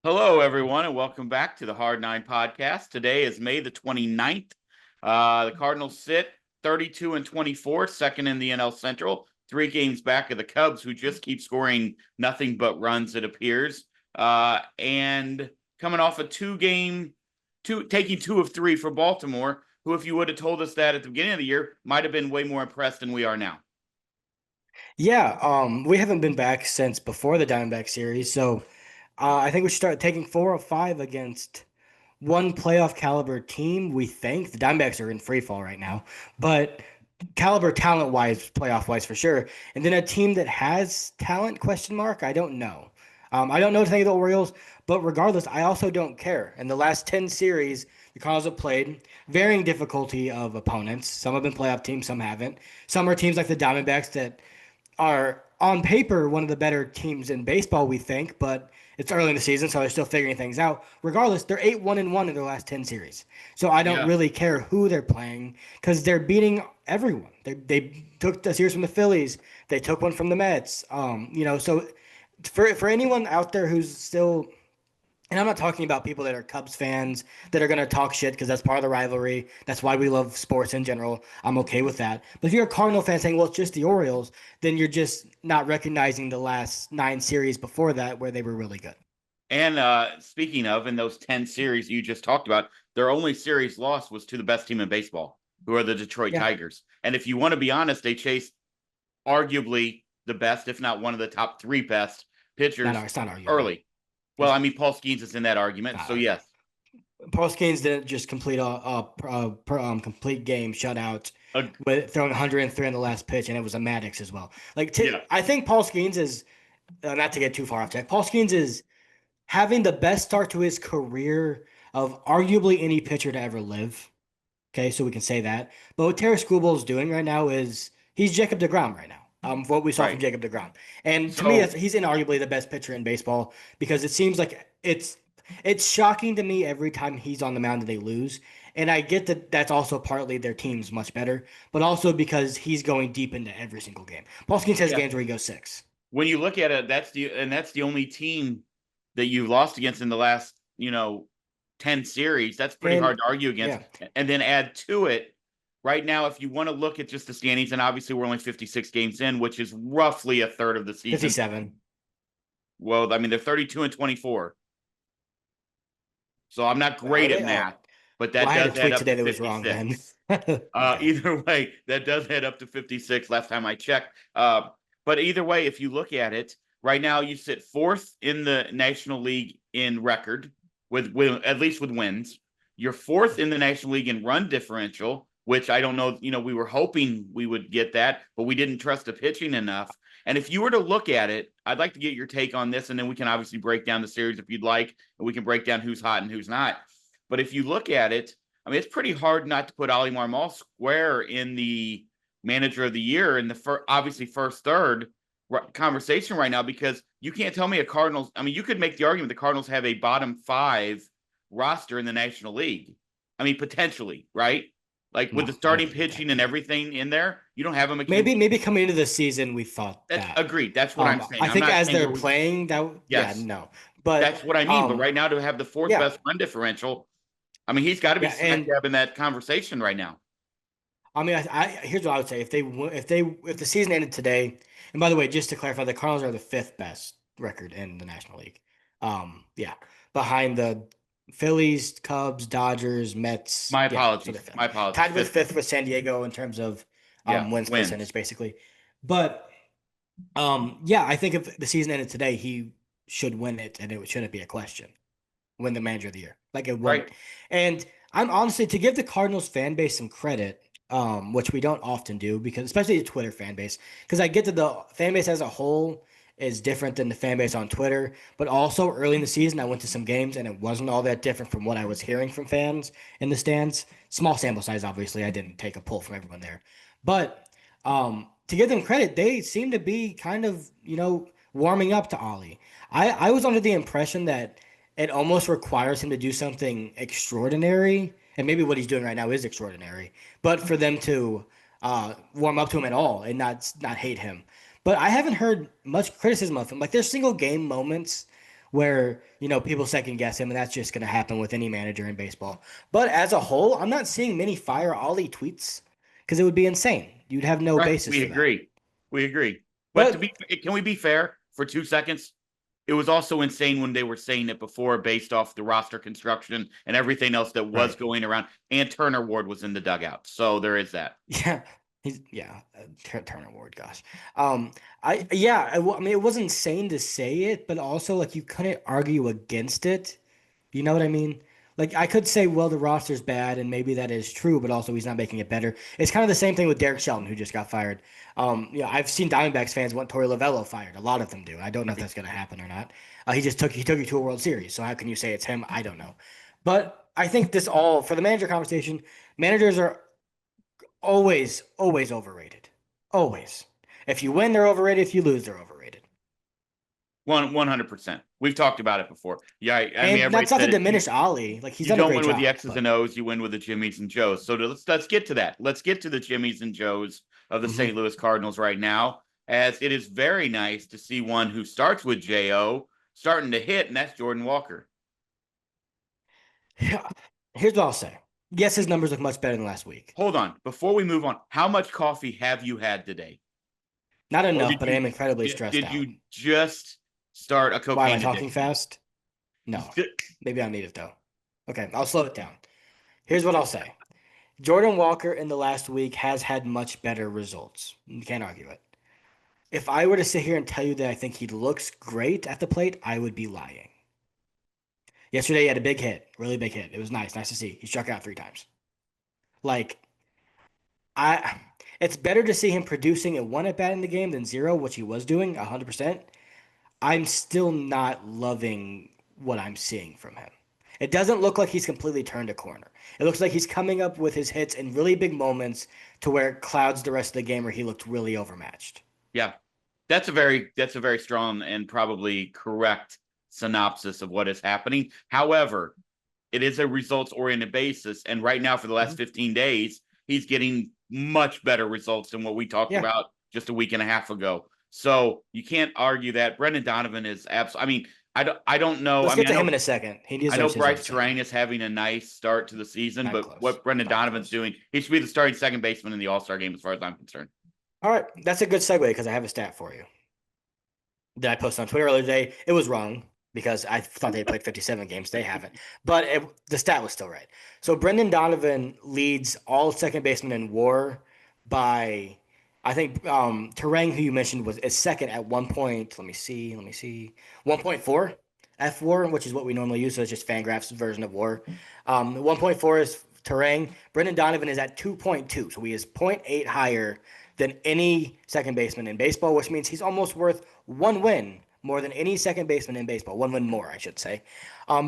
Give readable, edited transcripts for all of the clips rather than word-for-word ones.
Hello, everyone, and welcome back to the Hard Nine podcast. Today is May the 29th. The Cardinals sit 32 and 24, second in the NL Central, 3 games back of the Cubs, who just keep scoring nothing but runs, it appears. And coming off a taking 2 of 3 for Baltimore, who, if you would have told us that at the beginning of the year, might have been way more impressed than we are now. Yeah, we haven't been back since before the Diamondback series, so I think we should start taking 4 of 5 against one playoff caliber team. We think the Diamondbacks are in free fall right now, but caliber talent wise, playoff wise for sure. And then a team that has talent question mark. I don't know. I don't know anything of the Orioles, but regardless, I also don't care. In the last 10 series, the Cardinals have played varying difficulty of opponents. Some have been playoff teams, some haven't. Some are teams like the Diamondbacks that are on paper one of the better teams in baseball, we think, but it's early in the season, so they're still figuring things out. Regardless, they're 8-1-1 in their last 10 series. So I don't Yeah. really care who they're playing because they're beating everyone. They took a series from the Phillies, they took one from the Mets. So for anyone out there who's still, and I'm not talking about people that are Cubs fans that are going to talk shit because that's part of the rivalry. That's why we love sports in general. I'm okay with that. But if you're a Cardinal fan saying, well, it's just the Orioles, then you're just not recognizing the last 9 series before that where they were really good. And speaking of, in those 10 series you just talked about, their only series loss was to the best team in baseball, who are the Detroit Yeah. Tigers. And if you want to be honest, they chased arguably the best, if not one of the top 3 best No, no, pitchers it's not arguably. early. Well, It's I mean, Paul Skeens is in that argument. So, not. yes. Paul Skeens didn't just complete a complete game shutout Uh, with throwing 103 on the last pitch, and it was a Maddox as well. yeah. I think Paul Skeens is, not to get too far off track, Paul Skeens is having the best start to his career of arguably any pitcher to ever live. Okay, so we can say that. But what Terry is doing right now is he's Jacob DeGrom right now. What we saw from Right. Jacob DeGrom, and to me, So, he's inarguably the best pitcher in baseball because it seems like it's shocking to me every time he's on the mound that they lose. And I get that that's also partly their team's much better, but also because he's going deep into every single game. Paul Skeens has yeah, games where he goes six. when you look at it, that's the only team that you've lost against in the last, 10 series. That's pretty hard And to argue against. yeah, And then add to it, right now, if you want to look at just the standings, and obviously we're only 56 games in, which is roughly a third of the season. 57. Well, I mean, they're 32 and 24. So I'm not Are great at they? Oh, math, but well, that I had a does add tweet up today to that was wrong then. 56. Okay. Either way, that does add up to 56 last time I checked. But either way, if you look at it, right now you sit fourth in the National League in record, with at least with wins. You're fourth in the National League in run differential, which I don't know. We were hoping we would get that, but we didn't trust the pitching enough. And if you were to look at it, I'd like to get your take on this, and then we can obviously break down the series if you'd like, and we can break down who's hot and who's not. But if you look at it, I mean, it's pretty hard not to put Ali Marmol square in the manager of the year in the obviously first third conversation right now, because you can't tell me a Cardinals. I mean, you could make the argument the Cardinals have a bottom 5 roster in the National League. I mean, potentially, right? Like with No, the I don't starting believe pitching that. and everything in there, you don't have a McKinsey. Maybe coming into the season we thought That's that. agreed. That's what I'm saying. I I'm think not as saying they're go. playing that, yeah, Yes, no, but that's what I mean. But right now, to have the fourth yeah, best run differential, I mean, he's got to be yeah, smack and dab in that conversation right now. I mean, here's what I would say: if the season ended today, and by the way, just to clarify, the Cardinals are the fifth best record in the National League. Yeah, behind the Phillies, Cubs, Dodgers, Mets. My Yeah, so they're apologies. fifth, My apologies. tied with Fifth fifth best. with San Diego in terms of Yeah, wins percentage, wins. basically. But yeah, I think if the season ended today, he should win it, and it shouldn't be a question. Win the manager of the year. Like it Right. wouldn't. And I'm honestly to give the Cardinals fan base some credit, which we don't often do because especially the Twitter fan base, because I get that the fan base as a whole is different than the fan base on Twitter, but also early in the season I went to some games and it wasn't all that different from what I was hearing from fans in the stands. Small sample size, obviously. I didn't take a poll from everyone there. But to give them credit, they seem to be kind of, warming up to Ollie. I was under the impression that it almost requires him to do something extraordinary, and maybe what he's doing right now is extraordinary. But for them to warm up to him at all and not hate him. But I haven't heard much criticism of him. Like there's single game moments where, people second guess him, and that's just going to happen with any manager in baseball. But as a whole, I'm not seeing many fire Ollie tweets because it would be insane. You'd have no Right. basis We for that. agree. We agree. But But can we be fair for 2 seconds? It was also insane when they were saying it before based off the roster construction and everything else that was right. going around. And Turner Ward was in the dugout. So there is that. Yeah. Turner Ward, gosh. I mean, it was insane to say it, but also like you couldn't argue against it. You know what I mean? Like I could say, well, the roster's bad, and maybe that is true, but also he's not making it better. It's kind of the same thing with Derek Shelton, who just got fired. I've seen Diamondbacks fans want Torey Lovello fired. A lot of them do. I don't know if Right. that's going to happen or not. He took you to a World Series, so how can you say it's him? I don't know. But I think this all for the manager conversation. Managers are always overrated. Always. If you win, they're overrated. If you lose, they're overrated. 100%. We've talked about it before. Yeah, I mean, And everybody that's not to said it. diminish Ollie. Like he's You done a don't great win with the job, X's but and O's. You win with the Jimmies and Joes. So let's get to that. Let's get to the Jimmies and Joes of the mhm. St. Louis Cardinals right now, as it is very nice to see one who starts with Jo starting to hit, and that's Jordan Walker. Here's what I'll say. Yes, his numbers look much better than last week. Hold on, before we move on, how much coffee have you had today, Not or enough, did but I you am incredibly stressed did out. you just start a Why am I cocaine talking addiction? fast? No. Maybe I need it though. Okay, I'll slow it down. Here's what I'll say. Jordan Walker in the last week has had much better results. You can't argue it. If I were to sit here and tell you that I think he looks great at the plate, I would be lying. Yesterday he had a big hit, really big hit. It was nice to see. He struck out 3 times. Like I, it's better to see him producing at one at bat in the game than zero, which he was doing 100%. I'm still not loving what I'm seeing from him. It doesn't look like he's completely turned a corner. It looks like he's coming up with his hits in really big moments to where it clouds the rest of the game where he looked really overmatched. Yeah, that's a very strong and probably correct synopsis of what is happening. However, it is a results oriented basis. And right now, for the last Mhm. 15 days, he's getting much better results than what we talked Yeah. about just a week and a half ago. So you can't argue that Brendan Donovan is absolutely. I mean, I don't know. Let's I mean, get I to him know in a second. He I know deserves his own Bryce Terrain segment. is having a nice start to the season, Not but close. what Brendan Not Donovan's close. doing, he should be the starting second baseman in the All Star game, as far as I'm concerned. All right. That's a good segue because I have a stat for you that I posted on Twitter earlier today. It was wrong because I thought they played 57 games. They haven't. But the stat was still right. So Brendan Donovan leads all second basemen in WAR by, I think, Terang, who you mentioned, is second at 1 point. Let me see, 1.4 F WAR, which is what we normally use. So it's just Fangraph's version of WAR. 1.4 is Terang. Brendan Donovan is at 2.2. So he is point 0.8 higher than any second baseman in baseball, which means he's almost worth one win more than any second baseman in baseball. One win more, I should say.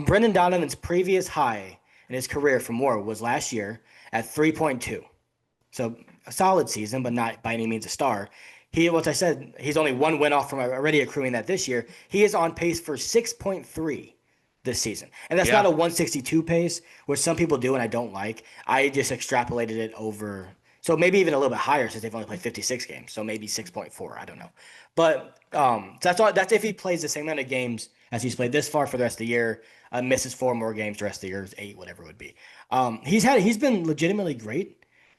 Brendan Donovan's previous high in his career for more was last year at 3.2. So a solid season, but not by any means a star. What I said, he's only one win off from already accruing that this year. He is on pace for 6.3 this season. And that's not Yeah, a 162 pace, which some people do and I don't like. I just extrapolated it over. So maybe even a little bit higher since they've only played 56 games. So maybe 6.4. I don't know. But that's all. That's if he plays the same amount of games as he's played this far for the rest of the year. Misses 4 more games the rest of the year, 8, whatever it would be. He's been legitimately great.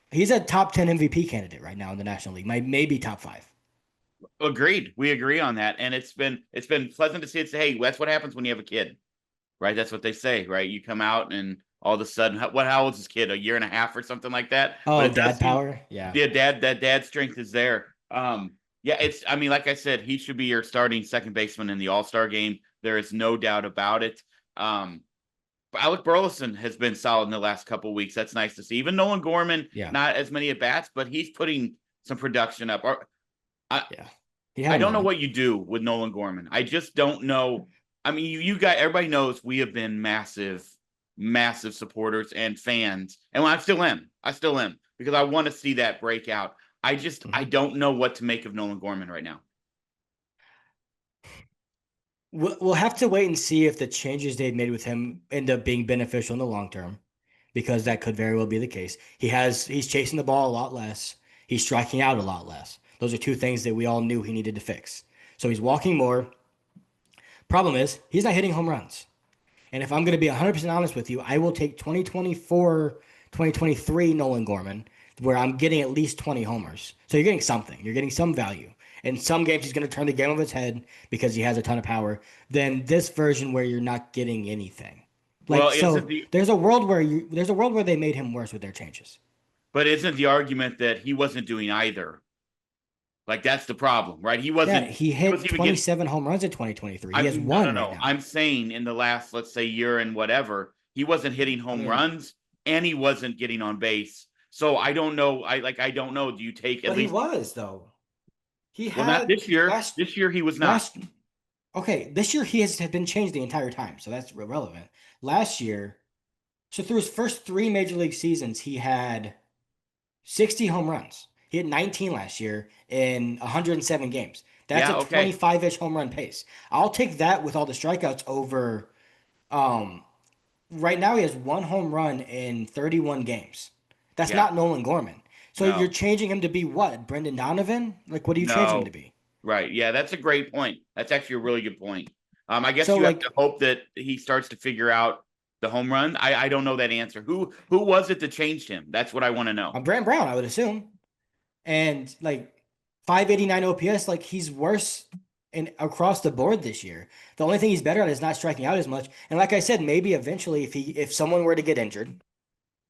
He's a top 10 MVP candidate right now in the National League. Maybe top five. agreed. We agree on that, and it's been pleasant to see it. Say, hey, that's what happens when you have a kid, right? That's what they say, right? You come out and all of a sudden, how old is this kid? A year and a half or something like that. But Oh, it does dad seem, power. Yeah. yeah, dad strength is there. Yeah, I mean, like I said, he should be your starting second baseman in the All Star game. There is no doubt about it. Um, Alec Burleson has been solid in the last couple of weeks. That's nice to see. Even Nolan Gorman, Yeah. not as many at bats, but he's putting some production up. I, Yeah. He I had a don't know moment. what you do with Nolan Gorman. I just don't know. I mean, you got everybody knows we have been massive, massive supporters and fans, and I still am. I still am because I want to see that breakout. I Mhm. don't know what to make of Nolan Gorman right now. We'll have to wait and see if the changes they've made with him end up being beneficial in the long term, because that could very well be the case. He's chasing the ball a lot less. He's striking out a lot less. Those are two things that we all knew he needed to fix. So he's walking more, Problem is, he's not hitting home runs. And if I'm going to be 100% honest with you, I will take 2024, 2023 Nolan Gorman, where I'm getting at least 20 homers. So you're getting something. You're getting some value. In some games, he's going to turn the game on its head because he has a ton of power. Then this version where you're not getting anything. Well, Like, isn't so the there's a world where they made him worse with their changes. but isn't the argument that he wasn't doing either? Like that's the problem, right? Yeah, he he wasn't hit even getting 27 home runs in 2023. He has I'm no, no, one right no. now. I'm saying in the last, let's say, year and whatever, he wasn't hitting I home mean, runs and he wasn't getting on base. So I don't know. I don't know. Do you take at but he least was though. He well not had this year. last This year he was not. last Okay, this year he has been changed the entire time, so that's irrelevant. Last year, so through his first three major league seasons, he had 60 home runs. He had 19 last year in 107 games. That's a Yeah, okay. 25-ish home run pace. I'll take that with all the strikeouts over. Um, right now he has one home run in 31 games. That's Yeah. not Nolan Gorman. So you're No. changing him to be what? Brendan Donovan? Like, what are you changing him to No. be? Right. Yeah, that's a great point. That's actually a really good point. I guess So you have to like, hope that he starts to figure out the home run. I don't know that answer. Who was it that changed him? That's what I want to know. Brant Brown, I would assume. And like 589 OPS, like he's worse in across the board this year. The only thing he's better at is not striking out as much. And like I said, maybe eventually if someone were to get injured,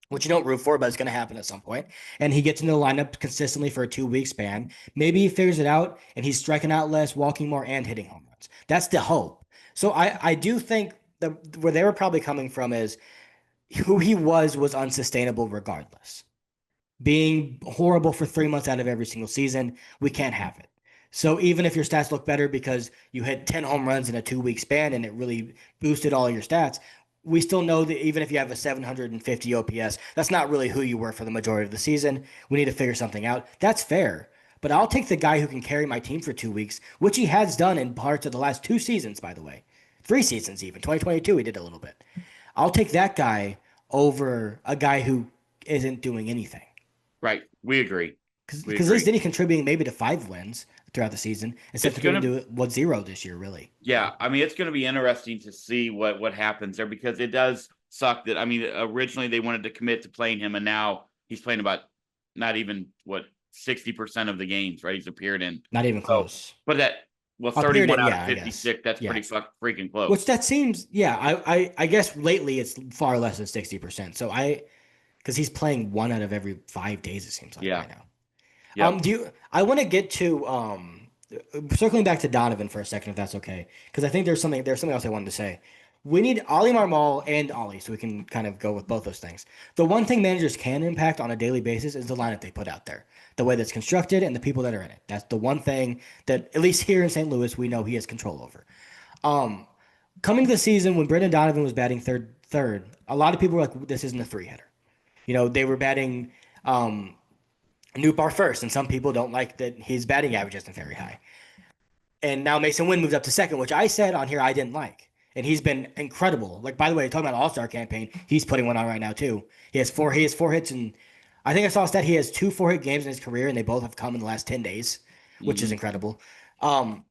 which you don't root for, but it's going to happen at some point, and he gets into the lineup consistently for a 2 week span, maybe he figures it out and he's striking out less, walking more, and hitting home runs. That's the hope. So I do think that where they were probably coming from is who he was unsustainable regardless. Being horrible for 3 months out of every single season, we can't have it. So even if your stats look better because you hit 10 home runs in a 2 week span and it really boosted all your stats, we still know that even if you have a 750 OPS, that's not really who you were for the majority of the season. We need to figure something out. That's fair. But I'll take the guy who can carry my team for 2 weeks, which he has done in parts of the last 2 seasons, by the way. 3 seasons, even. 2022, he did a little bit. I'll take that guy over a guy who isn't doing anything. Right. We agree. We Because at least agree. then he contributing maybe to 5 wins throughout the season instead It's of contributing gonna to what zero this year, really. Yeah, I mean, it's going to be interesting to see what happens there because it does suck that I mean, originally they wanted to commit to playing him, and now he's playing about not even what 60% of the games, right? He's appeared in. Not even So, close. but that well, Appeared 31 it, out of yeah, I guess. 56, that's Yeah. pretty freaking close. Which that seems, yeah, I guess lately it's far less than 60%. So because he's playing 1 out of every 5 days, it seems like Yeah. right now. Yep. I want to get to circling back to Donovan for a second, if that's okay, because I think there's something else I wanted to say. We need Ollie Marmol and Ollie, so we can kind of go with both those things. The one thing managers can impact on a daily basis is the lineup they put out there, the way that's constructed, and the people that are in it. That's the one thing that, at least here in St. Louis, we know he has control over. Um, Coming to the season when Brendan Donovan was batting third, a lot of people were like, "This isn't a three hitter." They were batting Newbar first, and some people don't like that his batting average isn't very high. And now Mason Wynn moved up to second, which I said on here I didn't like. And he's been incredible. Like, by the way, talking about All-Star campaign, he's putting one on right now too. He has four hits, and I think I saw a stat he has two four-hit games in his career, and they both have come in the last 10 days, which is Hmm. incredible. Um,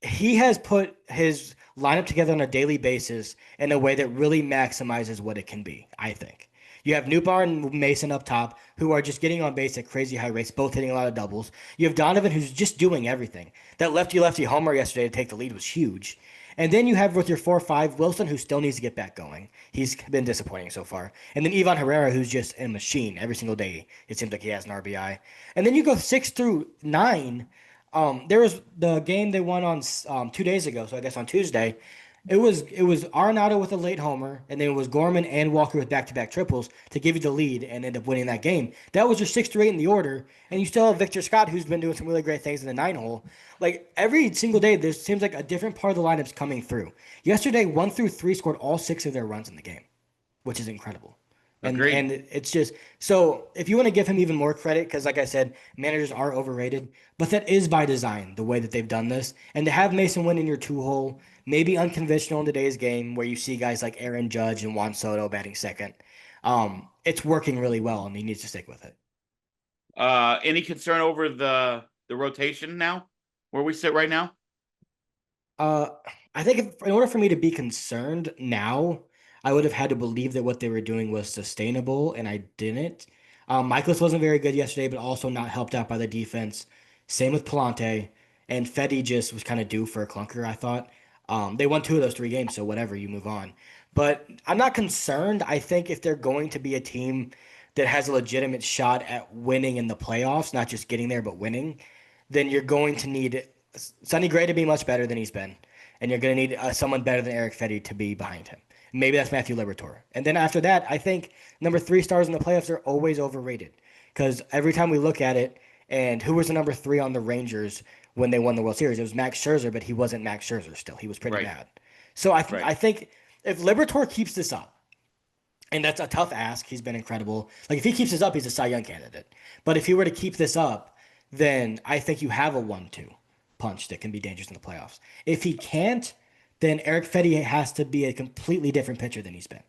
he has put his lineup together on a daily basis in a way that really maximizes what it can be, I think. You have Newbar and Mason up top, who are just getting on base at crazy high rates, both hitting a lot of doubles. You have Donovan, who's just doing everything. That lefty lefty homer yesterday to take the lead was huge. And then you have with your 4-5 Wilson, who still needs to get back going. He's been disappointing so far. And then Ivan Herrera, who's just a machine every single day. It seems like he has an RBI. And then you go 6 through 9. There was the game they won on 2 days ago, so I guess on Tuesday. It was Arenado with a late homer, and then it was Gorman and Walker with back-to-back triples to give you the lead and end up winning that game. That was your 6 through 8 in the order, and you still have Victor Scott, who's been doing some really great things in the 9 hole. Like every single day, there seems like a different part of the lineup's coming through. Yesterday, 1 through 3 scored all 6 of their runs in the game, which is incredible. Agreed. And it's just so if you want to give him even more credit, because like I said, managers are overrated, but that is by design the way that they've done this. And to have Mason win in your 2 hole, maybe unconventional in today's game, where you see guys like Aaron Judge and Juan Soto batting second, it's working really well, and he needs to stick with it. Any concern over the rotation now, where we sit right now? Uh, I think in order for me to be concerned now, I would have had to believe that what they were doing was sustainable, and I didn't. Michaelis wasn't very good yesterday, but also not helped out by the defense. Same with Palante, and Fetty just was kind of due for a clunker, I thought. They won two of those three games, so whatever, you move on. But I'm not concerned. I think if they're going to be a team that has a legitimate shot at winning in the playoffs, not just getting there, but winning, then you're going to need Sonny Gray to be much better than he's been, and you're going to need someone better than Eric Fetty to be behind him. Maybe that's Matthew Liberatore. And then after that, I think number three stars in the playoffs are always overrated because every time we look at it, and who was the number three on the Rangers when they won the World Series? It was Max Scherzer, but he wasn't Max Scherzer still. He was pretty Right, bad. So right. I think if Liberatore keeps this up, and that's a tough ask. He's been incredible. Like if he keeps this up, he's a Cy Young candidate. But if he were to keep this up, then I think you have a 1-2 punch that can be dangerous in the playoffs. If he can't, then Eric Fetty has to be a completely different pitcher than he's been.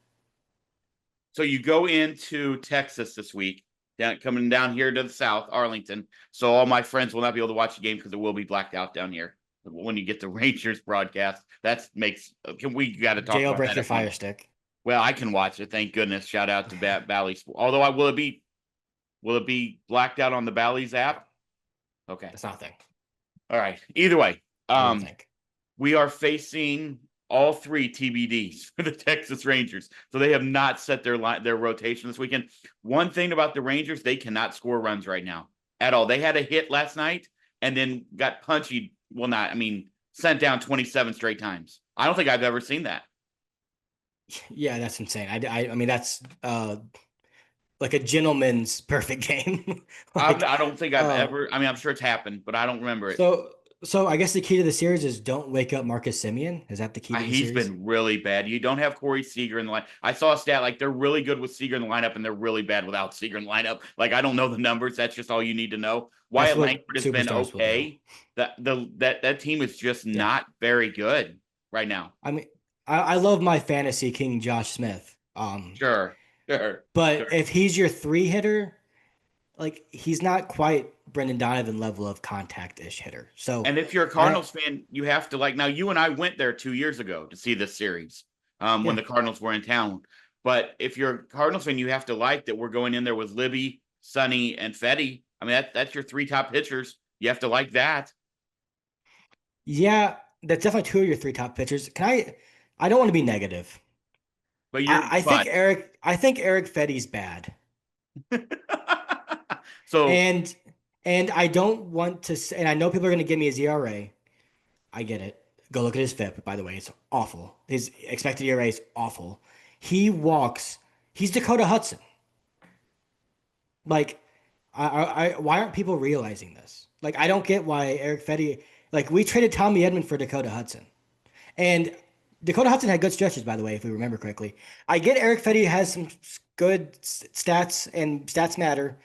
So you go into Texas this week, coming down here to the south, Arlington. So all my friends will not be able to watch the game because it will be blacked out down here when you get the Rangers broadcast. That makes we got to talk JL about break that your at one. fire stick. Well, I can watch it. Thank goodness. Shout out to Bally. Although I will it be blacked out on the Bally's app? Okay. That's not a thing. All right. Either way, I don't think. we are facing all three TBDs for the Texas Rangers. So they have not set their rotation this weekend. One thing about the Rangers, they cannot score runs right now at all. They had a hit last night and then got punchy. Well, sent down 27 straight times. I don't think I've ever seen that. Yeah, that's insane. I mean that's like a gentleman's perfect game. Like I don't think I've uh ever. I mean, I'm sure it's happened, but I don't remember it. so so I guess the key to the series is don't wake up Marcus Simeon. Is that the key to the He's series? been really bad. You don't have Corey Seager in the line. I saw a stat like they're really good with Seager in the lineup, and they're really bad without Seager in the lineup. Like I don't know the numbers. That's just all you need to know. That's Wyatt what Langford has been superstars will do. okay. That team is just Yeah. not very good right now. I mean, I love my fantasy king Josh Smith. Sure, sure, But sure. if he's your three hitter, like he's not quite Brendan Donovan level of contact-ish hitter. So And if you're a I Cardinals fan, you have to like now. You and I went there 2 years ago to see this series when yeah. the Cardinals were in town. But if you're a Cardinals fan, you have to like that we're going in there with Libby, Sonny, and Fetty. I mean, that's your three top pitchers. You have to like that. Yeah, that's definitely two of your three top pitchers. I don't want to be negative. But you're but I think Eric Fetty's bad. so And I don't want to say, and I know people are going to give me his ERA. I get it. Go look at his FIP, by the way. It's awful. His expected ERA is awful. He walks. He's Dakota Hudson. Like, why aren't people realizing this? Like, I don't get why Eric Fetty. Like, we traded Tommy Edman for Dakota Hudson, and Dakota Hudson had good stretches, by the way, if we remember correctly. I get Eric Fetty has some good stats, and stats matter.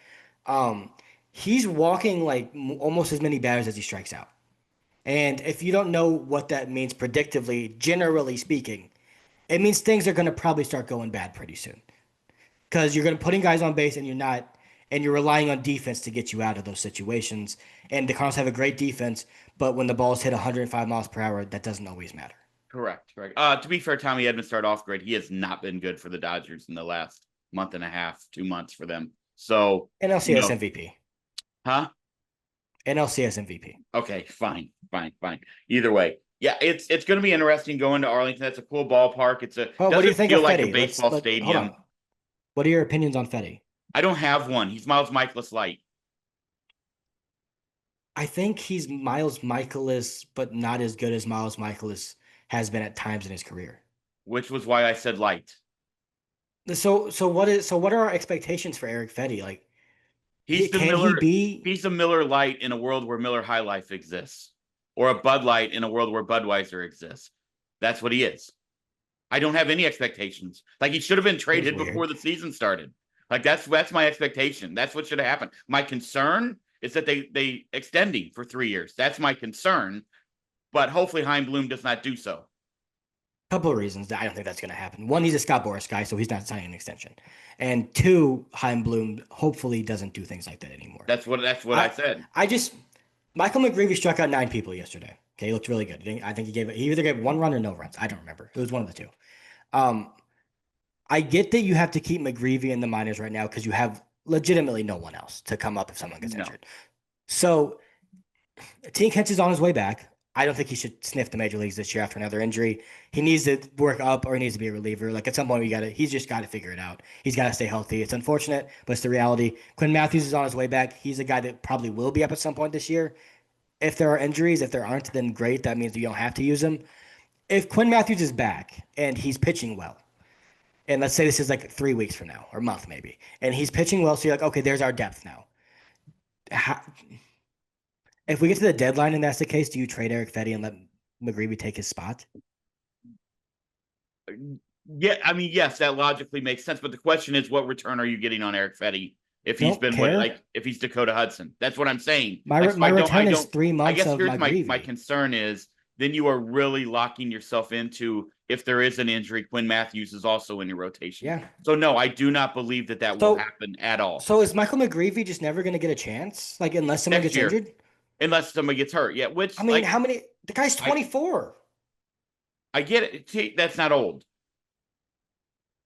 Um, he's walking like almost as many batters as he strikes out. And if you don't know what that means predictively, generally speaking, it means things are going to probably start going bad pretty soon because you're going to putting guys on base and you're relying on defense to get you out of those situations. And the Cardinals have a great defense, but when the balls hit 105 miles per hour, that doesn't always matter. correct. To be fair, Tommy Edmonds started off great. He has not been good for the Dodgers in the last month and a half, 2 months for them. So you NLCS know, MVP. huh? NLCS MVP. Okay, fine. Either way, yeah, it's going to be interesting going to Arlington. That's a cool ballpark. Oh, what do you Doesn't think feel of like a Fetty? baseball Hold stadium. on. What are your opinions on Fetty? I don't have one. He's Miles Michaelis light, I think he's Miles Michaelis, but not as good as Miles Michaelis has been at times in his career. which was why I said light. So what are our expectations for Eric Fetty? Like He's the can he Miller. be He's a Miller Light in a world where Miller High Life exists, or a Bud Light in a world where Budweiser exists. That's what he is. I don't have any expectations. Like he should have been Feels traded before weird. the season started. Like that's my expectation. That's what should have happened. My concern is that they extend him for 3 years. That's my concern. But hopefully Heim Bloom does not do so. Couple of reasons that I don't think that's going to happen. One, he's a Scott Boras guy, so he's not signing an extension. And two, Chaim Bloom hopefully doesn't do things like that anymore. That's what I I said. I just Michael McGreevy struck out nine people yesterday. Okay, he looked really good. I think he either gave 1 run or no runs. I don't remember. It was one of the two. Um, I get that you have to keep McGreevy in the minors right now because you have legitimately no one else to come up if someone gets No. injured. So Tink Hence is on his way back. I don't think he should sniff the major leagues this year after another injury. He needs to work up or he needs to be a reliever. Like at some point, he's just got to figure it out. He's got to stay healthy. It's unfortunate, but it's the reality. Quinn Matthews is on his way back. He's a guy that probably will be up at some point this year. If there are injuries, if there aren't, then great. That means you don't have to use him. If Quinn Matthews is back and he's pitching well, and let's say this is like 3 weeks from now or a month maybe, and he's pitching well, so you're like, okay, there's our depth now. How, if we get to the deadline and that's the case, do you trade Eric Fetty and let McGreevy take his spot? Yeah, I mean, yes, that logically makes sense. But the question is, what return are you getting on Eric Fetty if he's Don't been what, care. like if he's Dakota Hudson? That's what I'm saying. My Like, so my return I is don't. three I months guess of here's my McGreevy. concern is then you are really locking yourself into if there is an injury, Quinn Matthews is also in your rotation. Yeah. So no, I do not believe that that will So happen at all so is Michael McGreevy just never going to get a chance? Like unless someone next gets year, injured? unless somebody gets hurt. Yeah, I which mean, like how many? The guy's I 24. I get it. See, that's not old.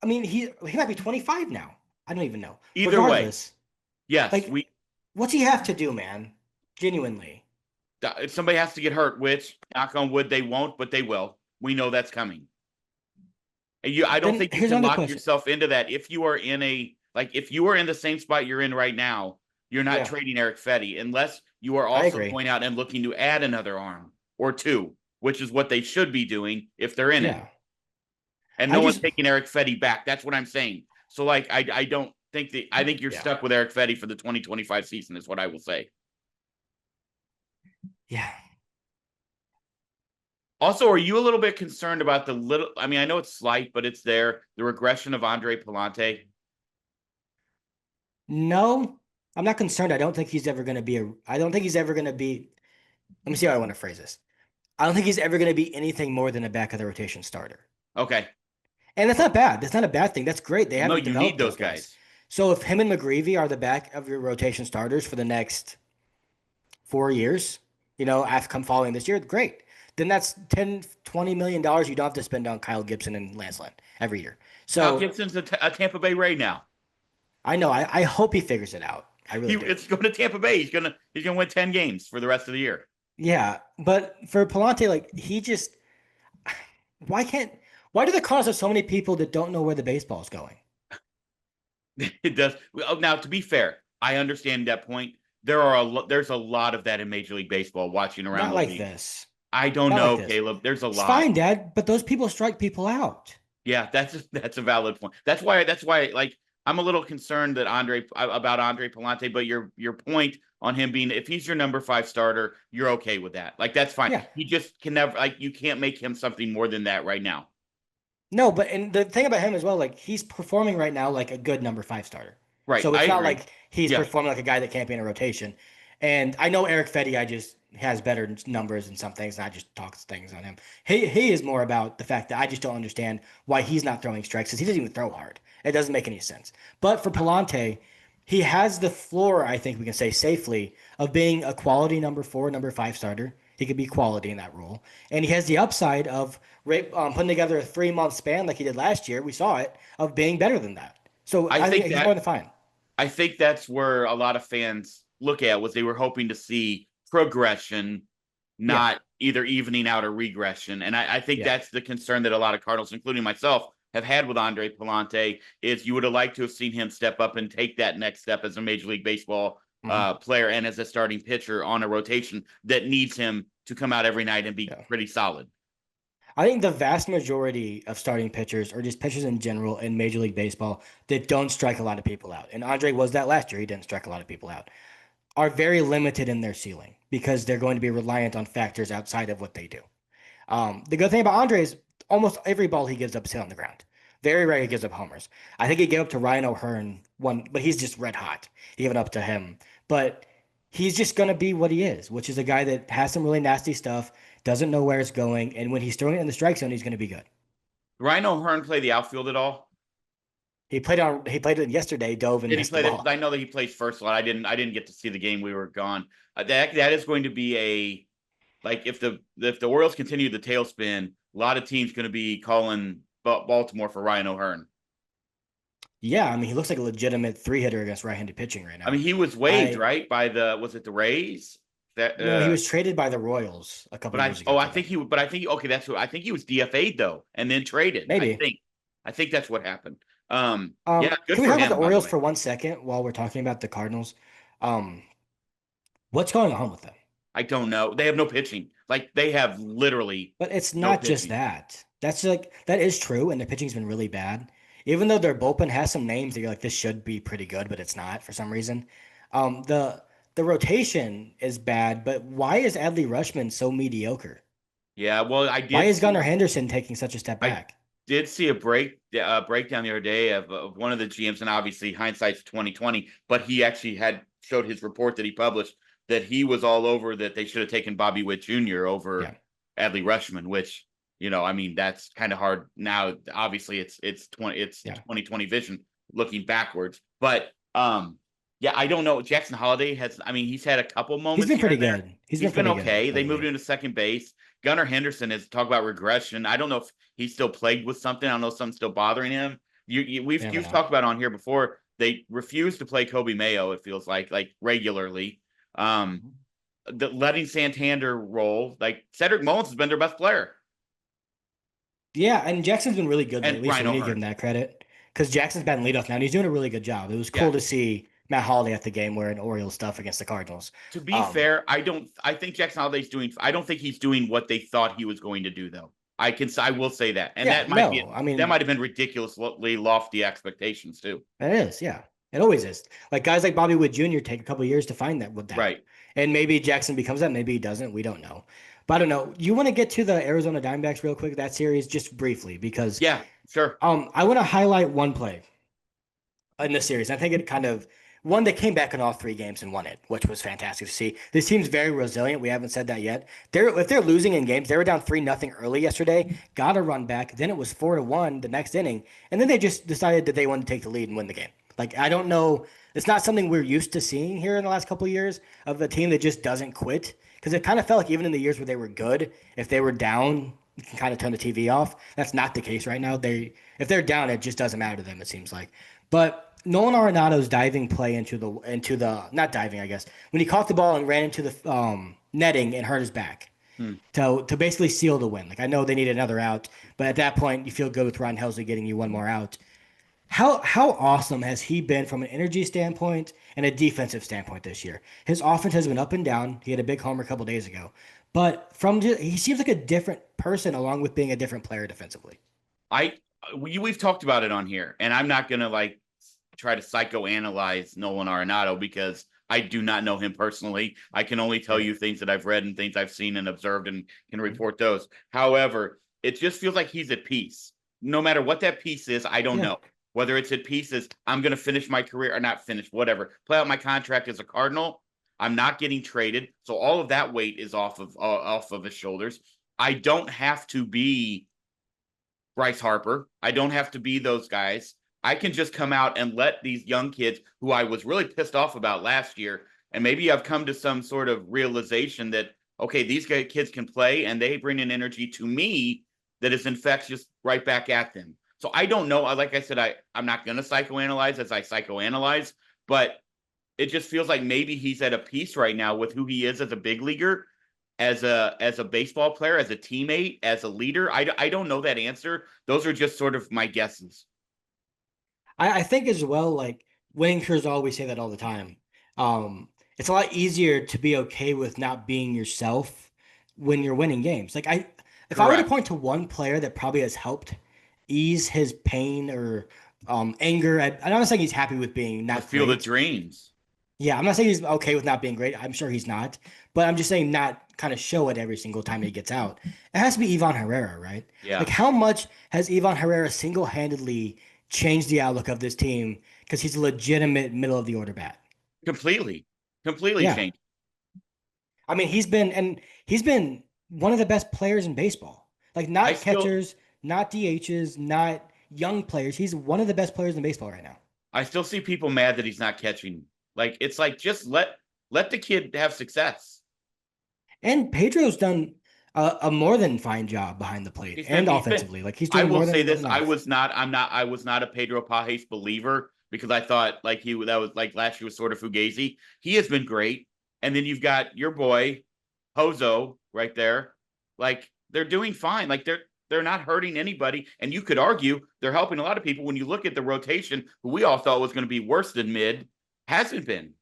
I mean, he might be 25 now. I don't even know. Either way, Regardless, yes, like, what's he have to do, man? Genuinely. if somebody has to get hurt, which knock on wood they won't, but they will. We know that's coming. And I don't Then think you here's can another lock question. yourself into that. If you are in a like, if you are in the same spot you're in right now, you're not Yeah, trading Eric Fetty unless you are I also agree. going out and looking to add another arm or two, which is what they should be doing if they're in it. Yeah, And I no one's just taking Eric Fetty back. That's what I'm saying. So like, I don't think that I think you're yeah stuck with Eric Fetty for the 2025 season. Is what I will say. yeah. Also, are you a little bit concerned about the little? I mean, I know it's slight, but it's there. The regression of Andre Palante. No, I'm not concerned. I don't think he's ever going to be a. I don't think he's ever going to be. Let me see how I want to phrase this. I don't think he's ever going to be anything more than a back of the rotation starter. Okay. And that's not bad. That's not a bad thing. That's great. They Well, no, haven't you need developed those those guys. guys. So if him and McGreevy are the back of your rotation starters for the next 4 years, after come following this year, great. Then that's 10, $20 million you don't have to spend on Kyle Gibson and Lance Lynn every year. Kyle So Gibson's a Tampa Bay Ray now. I know. I hope he figures it out. I He really do. it's going to Tampa Bay. He's gonna win 10 games for the rest of the year. Yeah. But for Palante, like he just why can't why do the Cardinals have so many people that don't know where the baseball is going? It does. Now, to be fair, I understand that point. There's a lot of that in Major League Baseball. Watching around Not the like league, this. I don't Not like know, this. Caleb. There's a It's lot. fine, Dad, but those people strike people out. Yeah, that's a valid point. That's why like I'm a little concerned that Andre Palante, but your point on him being if he's your number 5 starter, you're okay with that. Like that's fine. Yeah. He just can never like you can't make him something more than that right now. No, but and the thing about him as well, like he's performing right now like a good number 5 starter. Right. So I it's not agree. like he's Yeah. performing like a guy that can't be in a rotation. And I know Eric Fetty, I just has better numbers and some things, and I just talk things on him. He is more about the fact that I just don't understand why he's not throwing strikes because he doesn't even throw hard. It doesn't make any sense. But for Palante, he has the floor, I think we can say safely, of being a quality number 4, number 5 starter. He could be quality in that role. And he has the upside of putting together a 3 month span like he did last year. We saw it of being better than that. So I I think think he's more that than fine. I think that's where a lot of fans look at was they were hoping to see progression, Yeah. not either evening out or regression. And I think Yeah. that's the concern that a lot of Cardinals, including myself, have had with Andre Palante is you would have liked to have seen him step up and take that next step as a Major League Baseball Mhm. player and as a starting pitcher on a rotation that needs him to come out every night and be Yeah. pretty solid. I think the vast majority of starting pitchers, or just pitchers in general in Major League Baseball, that don't strike a lot of people out, and Andre was that last year. He didn't strike a lot of people out. Are very limited in their ceiling because they're going to be reliant on factors outside of what they do. The good thing about Andre is almost every ball he gives up is hit on the ground. Very rarely he gives up homers. I think he gave up to Ryan O'Hearn one, but he's just red hot. He gave it up to him. But he's just going to be what he is, which is a guy that has some really nasty stuff, doesn't know where it's going, and when he's throwing it in the strike zone, he's going to be good. Rhino Hearn play the outfield at all? He played it yesterday, dove and Did he missed the play that? ball. I know that he plays first slot. I didn't get to see the game. We were gone. That is going to be like if the Orioles continue the tailspin, a lot of teams going to be calling Baltimore for Ryan O'Hearn. Yeah, I mean, he looks like a legitimate three hitter against right-handed pitching right I mean, now. he was waived I right by was it the Rays? That No, he was traded by the Royals a couple but years ago I to think them. okay, that's what I think he was DFA'd though, and then traded. Maybe. I think that's what happened. Yeah, good Can we for talk about the him, by the Orioles way. for 1 second while we're talking about the Cardinals? Um, what's going on with them? I don't know. They have no pitching. Like they have literally But it's no not just pitching. that. That's like that is true, and their pitching's been really bad. Even though their bullpen has some names that you're like, this should be pretty good, but it's not for some reason. The rotation is bad, but why is Adley Rushman so mediocre? Yeah, well, Why is Gunnar Henderson taking such a step I back? did see a breakdown the other day of one of the GMs, and obviously hindsight's 2020, but he actually had showed his report that he published that he was all over that they should have taken Bobby Witt Jr. over Yeah, Adley Rushman, which I mean that's kind of hard now. Obviously, it's yeah. 2020 vision looking backwards, but yeah, I don't know. Jackson Holiday has, I mean, he's had a couple He's moments been here pretty and there. good. He's been He's been pretty good okay. They moved lately. him to second base. Gunnar Henderson has talked about regression. I don't know if he's still plagued with something. I don't know if something's still bothering him. You never You've know. talked about on here before. They refuse to play Kobe Mayo. It feels like regularly. Um, letting Santander roll. Like Cedric Mullins has been their best player, Yeah, and Jackson's been really good and lately, so Ryan we need to give him O'Hearn. that credit. Because Jackson's batting leadoff now, and he's doing a really good job. It was Yeah. cool to see Matt Holiday at the game wearing Orioles stuff against the Cardinals. To be Um, fair, I don't. I think Jackson Holiday's doing. I don't think he's doing what they thought he was going to do, though. I will say that, and yeah, no, I that mean, might have been ridiculously lofty expectations too. it is, yeah. It always is. Like guys like Bobby Wood Jr. take a couple years to find that with that. Right. And maybe Jackson becomes that, maybe he doesn't. We don't know. But I don't know. You want to get to the Arizona Diamondbacks real quick, that series, just briefly, because Yeah. Sure. I want to highlight one play in this series. I think it kind of one that came back in all three games and won it, which was fantastic to see. This team's very resilient. We haven't said that yet. If they're losing in games, they were down 3-0 early yesterday, got a run back, then it was 4-1 the next inning, and then they just decided that they wanted to take the lead and win the game. Like I don't know, it's not something we're used to seeing here in the last couple of years of a team that just doesn't quit. Because it kind of felt like even in the years where they were good, if they were down, you can kind of turn the TV off. That's not the case right now. If they're down, it just doesn't matter to them. It seems like. But Nolan Arenado's diving play into the not diving, I guess, when he caught the ball and ran into the netting and hurt his back Hmm. to basically seal the win. Like I know they need another out, but at that point you feel good with Ron Helsley getting you one more out. How awesome has he been from an energy standpoint and a defensive standpoint this year? His offense has been up and down. He had a big homer a couple days ago, but he seems like a different person along with being a different player defensively. I we've talked about it on here, and I'm not gonna like try to psychoanalyze Nolan Arenado because I do not know him personally. I can only tell Right. you things that I've read and things I've seen and observed and can Mhm. report those. However, it just feels like he's at peace. No matter what that piece is, I don't Yeah. know. Whether it's at peace is I'm going to finish my career or not finish, whatever. Play out my contract as a Cardinal. I'm not getting traded, so all of that weight is off of his shoulders. I don't have to be Bryce Harper. I don't have to be those guys. I can just come out and let these young kids who I was really pissed off about last year, and maybe I've come to some sort of realization that, okay, these kids can play and they bring an energy to me that is infectious right back at them. So I don't know. Like I said, I'm not going to psychoanalyze as I psychoanalyze, but it just feels like maybe he's at a peace right now with who he is as a big leaguer, as a baseball player, as a teammate, as a leader. I don't know that answer. Those are just sort of my guesses. I think as well, like winning careers always say that all the time. It's a lot easier to be okay with not being yourself when you're winning games. If I were to Correct. point to one player that probably has helped ease his pain or anger, I'm not saying he's happy with being The not Field of great. Dreams. Yeah, I'm not saying he's okay with not being great. I'm sure he's not, but I'm just saying not kind of show it every single time he gets out. It has to be Ivan Herrera, right? Like Yeah, how much has Ivan Herrera single-handedly changed the outlook of this team because he's a legitimate middle of the order bat? completely, completely Yeah. changed. I mean, he's been one of the best players in baseball. Like I not still, catchers, not DHs, not young players. He's one of the best players in baseball right now. I still see people mad that he's not catching. Like it's like just let the kid have success. And Pedro's done a more than fine job behind the plate and He's been, offensively. Like he's I doing will more say than this. enough. I was not a Pedro Pages believer because I thought like that was like last year was sort of Fugazi. He has been great. And then you've got your boy, Pozo, right there. Like they're doing fine. Like they're not hurting anybody. And you could argue they're helping a lot of people when you look at the rotation, who we all thought was going to be worse than mid, hasn't been.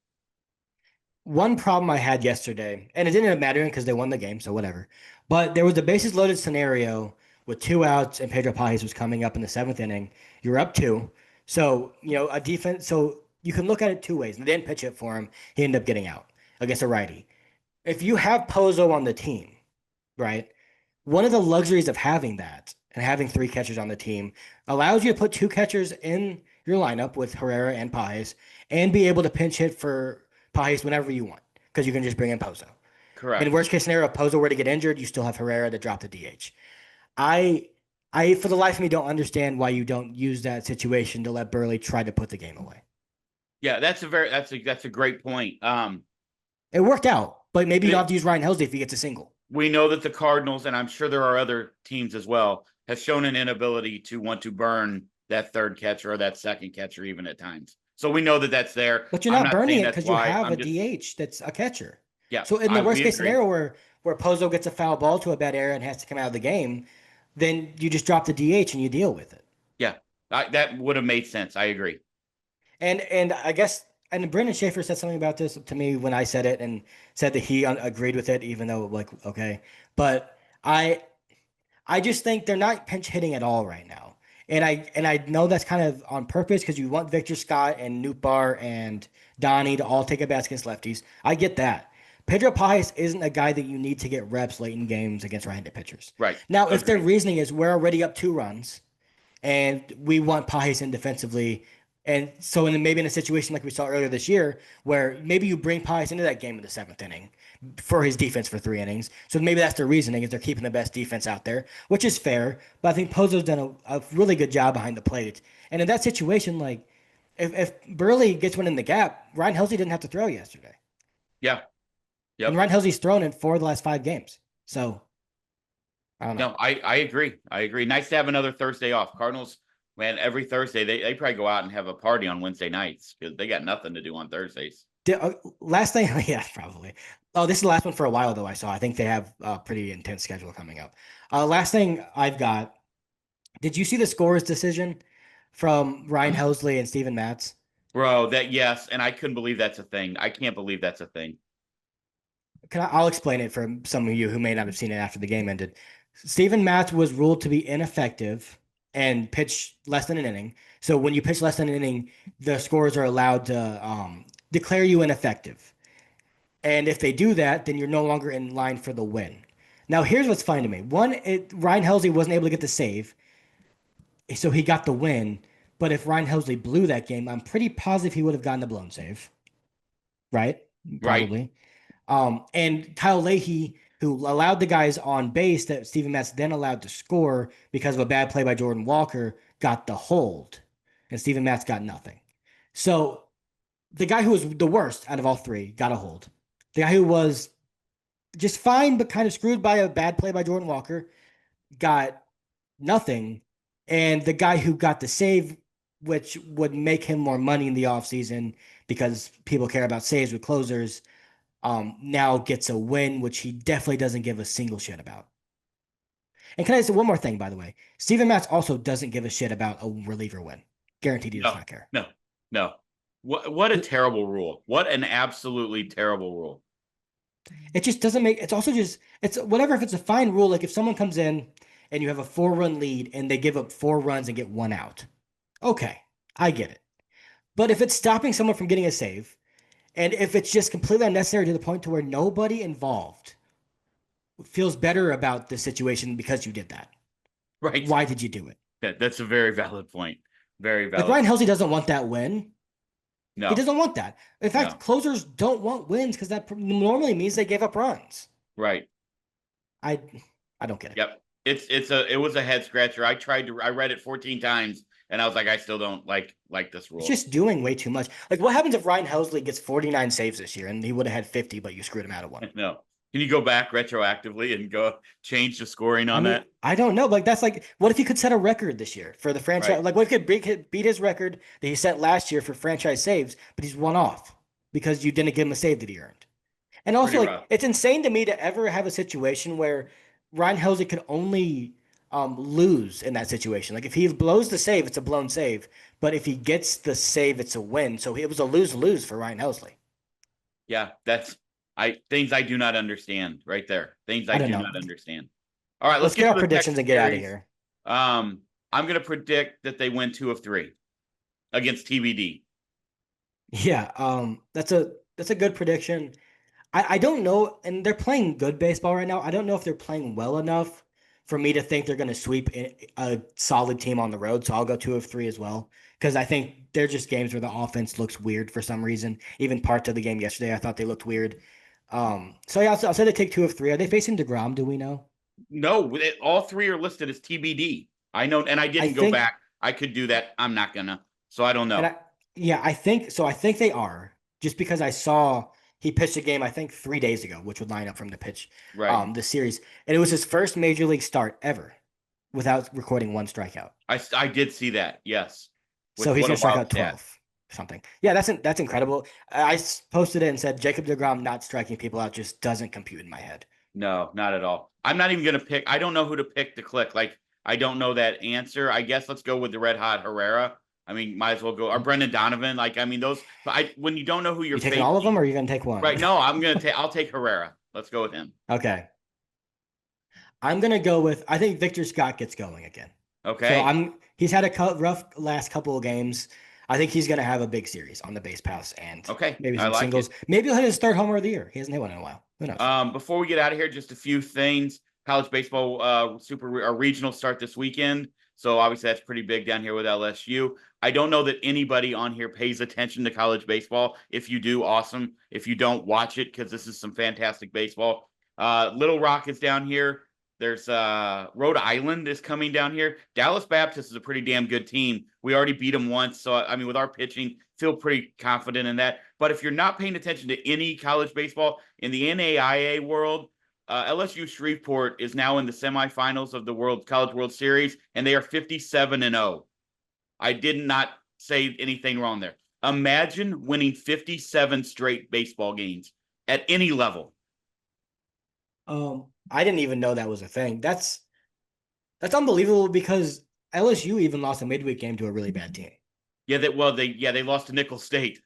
One problem I had yesterday, and it didn't end up mattering because they won the game, so whatever. But there was a bases loaded scenario with 2 outs, and Pedro Pages was coming up in the seventh inning. You're up two, so a defense. So you can look at it two ways. They didn't pitch it for him. He ended up getting out against a righty. If you have Pozo on the team, right? One of the luxuries of having that and having three catchers on the team allows you to put two catchers in your lineup with Herrera and Pages and be able to pinch hit for Pages whenever you want because you can just bring in Pozo. In Correct. worst case scenario, if Pozo were to get injured, you still have Herrera to drop the DH. I I for the life of me don't understand why you don't use that situation to let Burley try to put the game away. Yeah, that's a great point. It worked out, but maybe you don't have It, to use Ryan Helsley if he gets a single. we know that the Cardinals, and I'm sure there are other teams as well, have shown an inability to want to burn that third catcher or that second catcher even at times. So we know that that's there. But you're I'm not not burning saying it that's because you why. have a I'm just DH that's a catcher. yeah. So in the I worst we case agree. scenario where Pozo gets a foul ball to a bad area and has to come out of the game, then you just drop the DH and you deal with it. Yeah, that would have made sense. I agree. And I guess and Brendan Schaefer said something about this to me when I said it and said that he agreed with it, even though like okay, but I just think they're not pinch hitting at all right now. And I know that's kind of on purpose because you want Victor Scott and Nootbaar and Donnie to all take at bats against lefties. I get that. Pedro Pages isn't a guy that you need to get reps late in games against right-handed pitchers. Right. Now, if their Agreed. reasoning is we're already up 2 runs and we want Pages in defensively, and so maybe in a situation like we saw earlier this year, where maybe you bring Pages into that game in the seventh inning for his defense for 3 innings. So maybe that's their reasoning is they're keeping the best defense out there, which is fair. But I think Pozo's done a really good job behind the plate. And in that situation, like if Burley gets one in the gap, Ryan Helsley didn't have to throw yesterday. Yeah. And Yep. Ryan Helsley's thrown in 4 of the last 5 games. So I don't know. No, I agree. I agree. Nice to have another Thursday off. Cardinals, man, every Thursday they probably go out and have a party on Wednesday nights because they got nothing to do on Thursdays. Last thing, yeah, probably. Oh, this is the last one for a while though. I saw. I think they have a pretty intense schedule coming up. Last thing I've got. Did you see the scores decision from Ryan Helsley and Steven Matz? Bro, that yes, and I couldn't believe that's a thing. I can't believe that's a thing. I'll explain it for some of you who may not have seen it after the game ended. Steven Matz was ruled to be ineffective and pitch less than an inning. So when you pitch less than an inning, the scorers are allowed to declare you ineffective. And if they do that, then you're no longer in line for the win. Now, here's what's funny to me. One, Ryan Helsley wasn't able to get the save, so he got the win. But if Ryan Helsley blew that game, I'm pretty positive he would have gotten the blown save, right? Right? Probably. And Kyle Leahy, who allowed the guys on base that Steven Matz then allowed to score because of a bad play by Jordan Walker, got the hold, and Steven Matz got nothing. So the guy who was the worst out of all three got a hold. The guy who was just fine but kind of screwed by a bad play by Jordan Walker got nothing. And the guy who got the save, which would make him more money in the offseason because people care about saves with closers, now gets a win, which he definitely doesn't give a single shit about. And can I say one more thing, by the way? Steven Matz also doesn't give a shit about a reliever win. Guaranteed he does No, not care. no, no. What a terrible rule. What an absolutely terrible rule. It just doesn't make it's also just it's whatever if it's a fine rule, like if someone comes in and you have a 4 run lead and they give up 4 runs and get 1 out. Okay, I get it. But if it's stopping someone from getting a save, and if it's just completely unnecessary to the point to where nobody involved feels better about the situation because you did that. Right? Why did you do it? That's a very valid point. Very Like valid. Ryan Helsley doesn't want that win. He No, doesn't want that. In fact, no. closers don't want wins because that normally means they gave up runs. Right. I I don't get it. Yep. It was a head scratcher. I read it 14 times and I was like, I still don't like this It's rule. just doing way too much. Like what happens if Ryan Helsley gets 49 saves this year and he would have had 50, but you screwed him out of one? No. Can you go back retroactively and go change the scoring I on mean, that? I don't know. Like that's like, what if he could set a record this year for the Right. franchise? Like, what if he could beat his record that he set last year for franchise saves, but he's one off because you didn't give him a save that he earned. And also, Pretty like, rough. it's insane to me to ever have a situation where Ryan Helsey could only lose in that situation. Like, if he blows the save, it's a blown save. But if he gets the save, it's a win. So it was a lose-lose for Ryan Helsley. Yeah, that's I things I do not understand right there. Things I I don't do know. not understand. All right, let's Let's get get to our the predictions Texas and get out of series. here. I'm gonna predict that they win 2 of 3 against TBD. Yeah, that's a good prediction. I don't know, and they're playing good baseball right now. I don't know if they're playing well enough for me to think they're going to sweep a solid team on the road. So I'll go 2 of 3 as well because I think they're just games where the offense looks weird for some reason. Even parts of the game yesterday, I thought they looked weird. So yeah, I'll say they take 2 of 3. Are they facing DeGrom? Do we know? No, all 3 are listed as TBD. I know, and I I didn't go think, back. I could do that. I'm not gonna. So I don't and know. I yeah, I think so. I think they are just because I saw he pitched a game I think 3 days ago, which would line up from the pitch, Right. the series, and it was his first major league start ever without recording one strikeout. I did see that. Yes. So Which he's what a gonna strike wild out stat. 12 something. Yeah, that's incredible. Posted it and said Jacob DeGrom not striking people out just doesn't compute in my head. No, not at all. I'm not even gonna pick. I don't know who to pick to click. Like I don't know that answer. I guess let's go with the red hot Herrera. I mean, might as well go or Brendan Donovan. Like I mean, those. I when you don't know who you're You taking all of them, facing, or are you gonna take one? right? No, I'm gonna take. I'll take Herrera. Let's go with him. Okay, I'm gonna go with. I think Victor Scott gets going again. So Okay. I'm. He's had a rough last couple of games. I think he's gonna have a big series on the base pass and Okay. maybe I some like singles. it. Maybe he'll hit his third homer of the year. He hasn't hit one in a while. Who knows? Before we get out of here, just a few things. College baseball super regional start this weekend. So obviously that's pretty big down here with LSU. I don't know that anybody on here pays attention to college baseball. If you do, awesome. If you don't, watch it because this is some fantastic baseball. Little Rock is down here. There's Rhode Island is coming down here. Dallas Baptist is a pretty damn good team. We already beat them once, so I mean, with our pitching, feel pretty confident in that. But if you're not paying attention to any college baseball in the NAIA world, LSU Shreveport is now in the semifinals of the World College World Series, and they are 57-0. I did not say anything wrong there. Imagine winning 57 straight baseball games at any level. I didn't even know that was a thing. That's unbelievable because LSU even lost a midweek game to a really bad team. Yeah, they lost to Nickel State,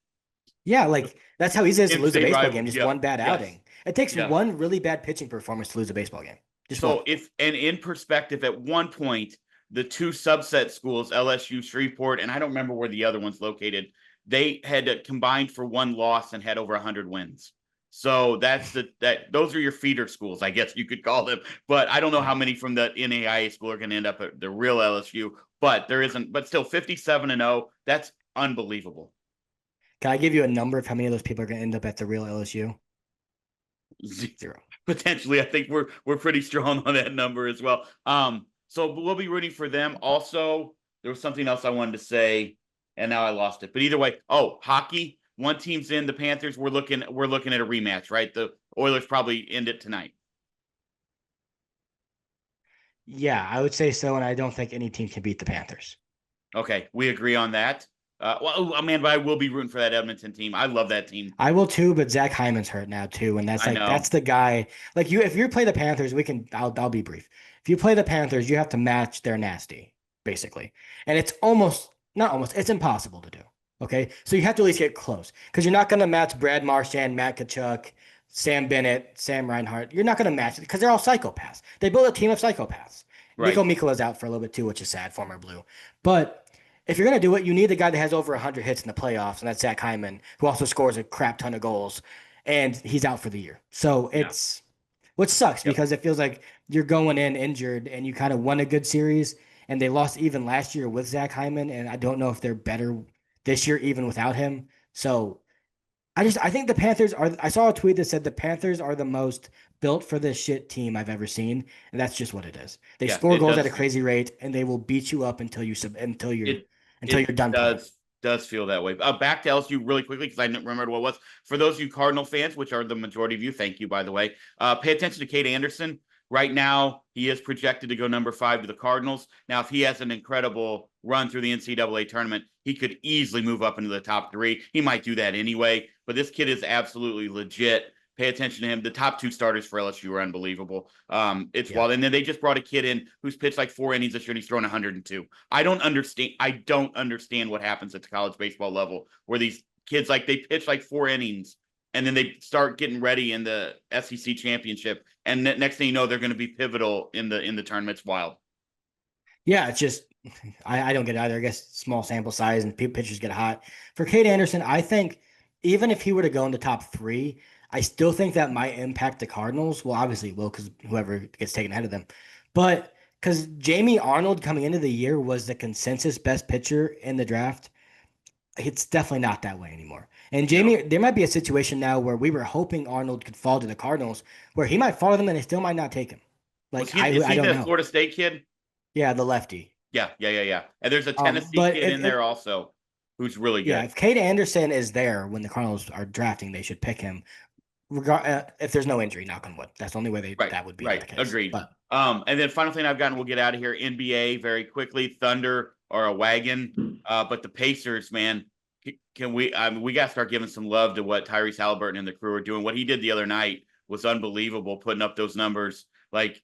Yeah, like that's how easy it is to lose a in-state baseball game, rivals. just Yep. one bad Yes. outing. It takes Yes. one really bad pitching performance to lose a baseball game. Just one. So if and in perspective, at one point, the two subset schools, LSU, Shreveport, and I don't remember where the other one's located, they had combined for one loss and had over 100 wins. So those are your feeder schools, I guess you could call them. But I don't know how Yeah. many from the NAIA school are going to end up at the real LSU. But there isn't. But still, 57-0. That's unbelievable. Can I give you a number of how many of those people are going to end up at the real LSU? Zero. Potentially, I think we're pretty strong on that number as well. So we'll be rooting for them. Also, there was something else I wanted to say, and now I lost it. But either way, hockey. One team's in the Panthers. We're looking at a rematch, right? The Oilers probably end it tonight. Yeah, I would say so, and I don't think any team can beat the Panthers. Okay, we agree on that. Well, man, but I will be rooting for that Edmonton team. I love that team. I will too, but Zach Hyman's hurt now too, and I know. that's the guy. Like you, if you play the Panthers, we can. I'll be brief. If you play the Panthers, you have to match their nasty, basically, and it's almost not almost. It's impossible to do. Okay, so you have to at least get close because you're not going to match Brad Marchand, Matt Kachuk, Sam Bennett, Sam Reinhart. You're not going to match it because they're all psychopaths. They built a team of psychopaths. Nico Right. Mikola's out for a little bit too, which is sad, former Blue, but if you're gonna do it, you need the guy that has over 100 hits in the playoffs, and that's Zach Hyman, who also scores a crap ton of goals, and he's out for the year. So Yeah. it's which sucks Yep. because it feels like you're going in injured, and you kind of won a good series, and they lost even last year with Zach Hyman, and I don't know if they're better this year even without him. So I think the Panthers are. I saw a tweet that said the Panthers are the most built for this shit team I've ever seen, and that's just what it is. They Yeah. score It goals at a does. crazy rate, and they will beat you up until It you're it done playing. does. Does feel that way. Back to LSU really quickly because I didn't remember what it was. For those of you Cardinal fans, which are the majority of you, thank you, by the way. Pay attention to Cade Anderson. Right now, he is projected to go number 5 to the Cardinals. Now, if he has an incredible run through the NCAA tournament, he could easily move up into the top 3. He might do that anyway, but this kid is absolutely legit. Pay attention to him. The top 2 starters for LSU are unbelievable. It's Yeah. wild. And then they just brought a kid in who's pitched like 4 innings this year and he's thrown 102. I don't understand what happens at the college baseball level where these kids like they pitch like 4 innings and then they start getting ready in the SEC championship and next thing you know they're going to be pivotal in the tournament. It's wild. Yeah, it's just I don't get it either. I guess small sample size and pitchers get hot. For Cade Anderson, I think even if he were to go in the top 3, I still think that might impact the Cardinals. Well, obviously it will because whoever gets taken ahead of them. But because Jamie Arnold coming into the year was the consensus best pitcher in the draft, it's definitely not that way anymore. And No. Jamie, there might be a situation now where we were hoping Arnold could fall to the Cardinals, where he might fall to them and they still might not take him. Was Like he I is I he don't the know. Florida State kid? Yeah, the lefty. Yeah. And there's a Tennessee But kid in there also who's really yeah, good. if Cade Anderson is there when the Cardinals are drafting, they should pick him. If there's no injury, knock on wood. That's the only way Right, that would be right. the case. Agreed. But And then final thing I've gotten, we'll get out of here. NBA very quickly. Thunder or a wagon. But the Pacers, man, can we? I mean, we got to start giving some love to what Tyrese Halliburton and the crew are doing. What he did the other night was unbelievable, putting up those numbers. Like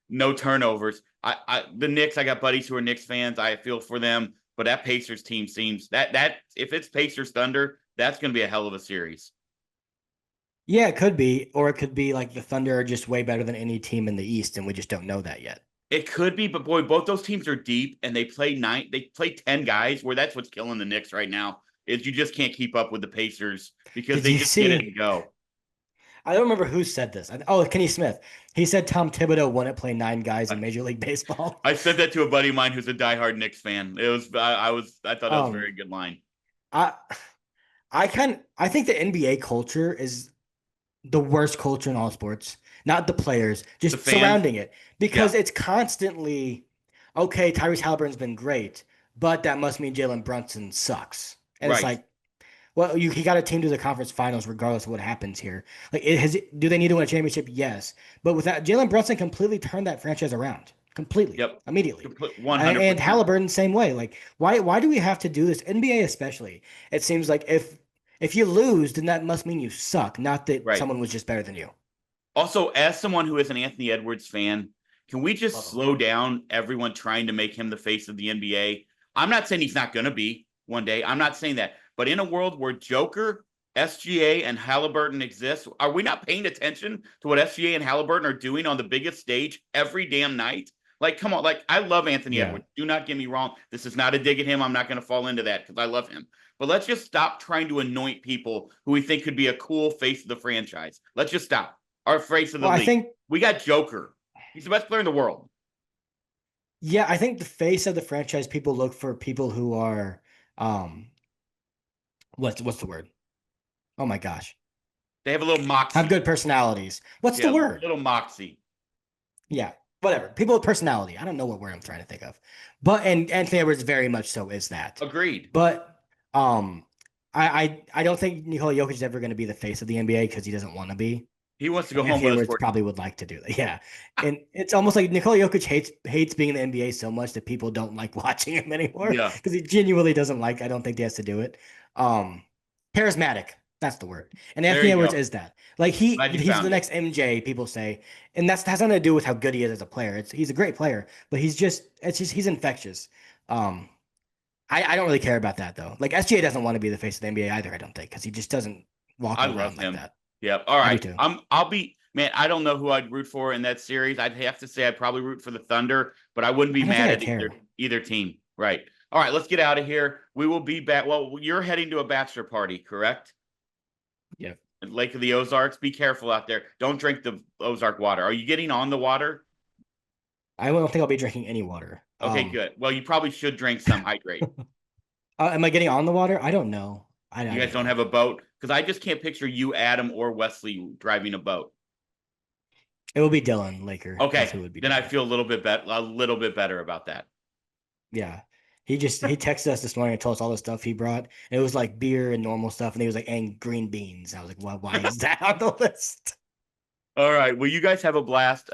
no turnovers. The Knicks. I got buddies who are Knicks fans. I feel for them, but that Pacers team seems that if it's Pacers Thunder, that's going to be a hell of a series. yeah, it could be, or it could be like the Thunder are just way better than any team in the East, and we just don't know that yet. It could be, but boy, both those teams are deep and they play 9. They play 10 guys. Where that's what's killing the Knicks right now is you just can't keep up with the Pacers because Did they you just get it see? and go. I don't remember who said this. Oh, Kenny Smith. He said Tom Thibodeau wouldn't play 9 guys I, in Major League Baseball. I said that to a buddy of mine who's a diehard Knicks fan. It was I thought that was a Um, very good line. I I think the NBA culture is the worst culture in all sports, not the players, The just fans, surrounding it, yeah, because it's constantly okay. Tyrese Halliburton's been great, but that must mean Jalen Brunson sucks, and it's right. like, well, he got a team to the conference finals regardless of what happens here. Like, do they need to win a championship? Yes, but without Jalen Brunson, completely turned that franchise around completely Yep. immediately. One hundred And percent. Halliburton, same way. Like, why do we have to do this? NBA especially. It seems like if you lose, then that must mean you suck, not that Right. someone was just better than you. Also, as someone who is an Anthony Edwards fan, can we Love just him. slow down everyone trying to make him the face of the NBA? I'm not saying he's not going to be one day. I'm not saying that. But in a world where Joker, SGA, and Halliburton exist, are we not paying attention to what SGA and Halliburton are doing on the biggest stage every damn night? Like, come on. Like, I love Anthony Yeah. Edwards. Do not get me wrong. This is not a dig at him. I'm not going to fall into that because I love him. But let's just stop trying to anoint people who we think could be a cool face of the franchise. Let's just stop. Our face of the Well, I league. think We got Joker. He's the best player in the world. yeah, I think the face of the franchise people look for people who are um what's the word? Oh my gosh. They have a little Have moxie. good personalities. What's the Yeah, word? little moxie. Yeah, whatever. People with personality. I don't know what word I'm trying to think of. But and Anthony Edwards very much so is that. Agreed. But um I don't think Nikola Jokic is ever going to be the face of the NBA because he doesn't want to be. He wants to go And home Anthony with his Edwards 40. probably would like to do that. Yeah. And it's almost like Nikola Jokic hates being in the NBA so much that people don't like watching him anymore Yeah, because he genuinely doesn't like. I don't think he has to do it. Um, charismatic. That's the word. And there Anthony you Edwards go. is that. Like Glad you he's the found it. next MJ. People say, and that's has nothing to do with how good he is as a player. He's a great player, but he's infectious. Um, I don't really care about that though. Like SGA doesn't want to be the face of the NBA either. I don't think because he just doesn't walk I around love like him. that. Yep. All I do right. too. I'll be man, I don't know who I'd root for in that series. I'd have to say I'd probably root for the Thunder, but I wouldn't be I don't think mad I at care. either team. Right. All right, let's get out of here. We will be back. Well, you're heading to a bachelor party, correct? Yeah. At Lake of the Ozarks. Be careful out there. Don't drink the Ozark water. Are you getting on the water? I don't think I'll be drinking any water. Okay, good. Well, you probably should drink some. Hydrate. Am I getting on the water? I don't know. I You guys don't don't know. have a boat? Because I just can't picture you, Adam, or Wesley driving a boat. It will be Dylan Laker. That's Okay, who would be then I doing it. feel a little bit better about that. Yeah. He texted us this morning and told us all the stuff he brought. And it was like beer and normal stuff, and he was like, and green beans. I was like, well, why is that on the list? All right. Well, you guys have a blast.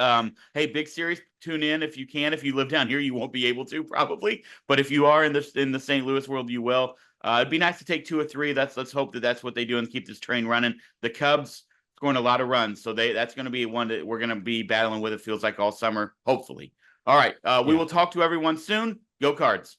Hey, big series, tune in if you can. If you live down here, you won't be able to probably, but if you are in the St. Louis world, you will. It'd be nice to take 2 or 3. Let's hope that that's what they do and keep this train running. The Cubs scoring a lot of runs, so that's going to be one that we're going to be battling with. It feels like all summer, hopefully. All right. We Yeah. will talk to everyone soon. Go Cards.